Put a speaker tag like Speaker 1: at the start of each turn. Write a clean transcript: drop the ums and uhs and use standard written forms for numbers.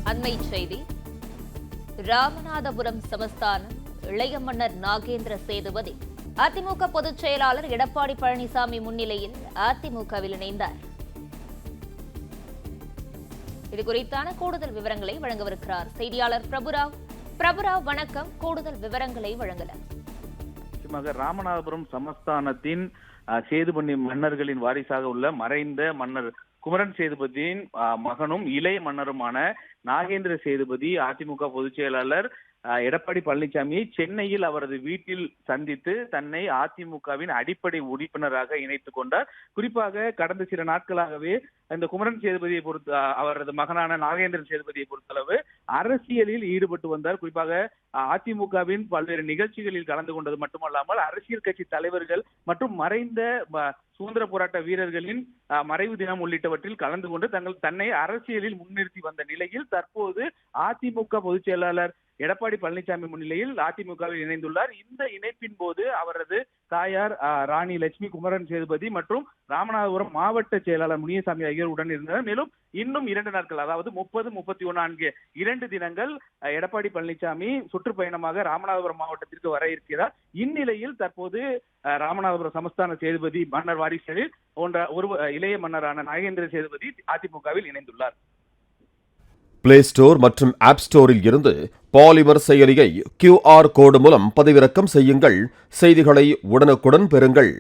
Speaker 1: அண்மை செய்தி. ராமநாதபுரம் சமஸ்தானம் இளைய மன்னர் நாகேந்திர சேதுபதி அதிமுக பொதுச் செயலாளர் எடப்பாடி பழனிசாமி முன்னிலையில் அதிமுகவில் இணைந்தார். இது குறித்தான கூடுதல் விவரங்களை வழங்கவிருக்கிறார் செய்தியாளர் பிரபுராவ். பிரபுராவ், வணக்கம். கூடுதல் விவரங்களை வழங்கலாம்.
Speaker 2: ராமநாதபுரம் சமஸ்தானத்தின் சேதுபதி மன்னர்களின் வாரிசாக உள்ள மறைந்த மன்னர் குமரன் சேதுபதியின் மகனும் இளைய மன்னருமான நாகேந்திர சேதுபதி அதிமுக பொதுச் செயலாளர் எடப்பாடி பழனிசாமியை சென்னையில் அவரது வீட்டில் சந்தித்து தன்னை அதிமுகவின் அடிப்படை உறுப்பினராக இணைத்துக் கொண்டார். குறிப்பாக கடந்த சில நாட்களாகவே இந்த குமரன் சேதுபதியை அவரது மகனான நாகேந்திரன் சேதுபதியை பொறுத்தளவு அரசியலில் ஈடுபட்டு வந்தார். குறிப்பாக அதிமுகவின் பல்வேறு நிகழ்ச்சிகளில் கலந்து கொண்டது மட்டுமல்லாமல் அரசியல் கட்சி தலைவர்கள் மற்றும் மறைந்த சுதந்திர போராட்ட வீரர்களின் மறைவு தினம் உள்ளிட்டவற்றில் கலந்து கொண்டு தன்னை அரசியலில் முன்னிறுத்தி வந்த நிலையில் தற்போது அதிமுக பொதுச் செயலாளர் எடப்பாடி பழனிசாமி முன்னிலையில் அதிமுகவில் இணைந்துள்ளார். இந்த இணைப்பின் போது அவரது தாயார் ராணி லட்சுமி குமரன் சேதுபதி மற்றும் ராமநாதபுரம் மாவட்ட செயலாளர் முனியசாமி ஆகியோர் உடன் இருந்தனர். மேலும் இன்னும் 2 நாட்கள், அதாவது 30, 31 ஆகிய 2 தினங்கள் எடப்பாடி பழனிசாமி சுற்றுப்பயணமாக ராமநாதபுரம் மாவட்டத்திற்கு வர இருக்கிறார். இந்நிலையில் தற்போது ராமநாதபுரம் சமஸ்தான சேதுபதி மன்னர் வாரிசுகளில் ஒரு இளைய மன்னரான நாகேந்திர சேதுபதி அதிமுகவில் இணைந்துள்ளார்.
Speaker 3: பிளே ஸ்டோர் மற்றும் ஆப் ஸ்டோரில் இருந்து பாலிமர் செயலியை QR கோடு மூலம் பதிவிறக்கம் செய்யுங்கள். செய்திகளை உடனுக்குடன் பெறுங்கள்.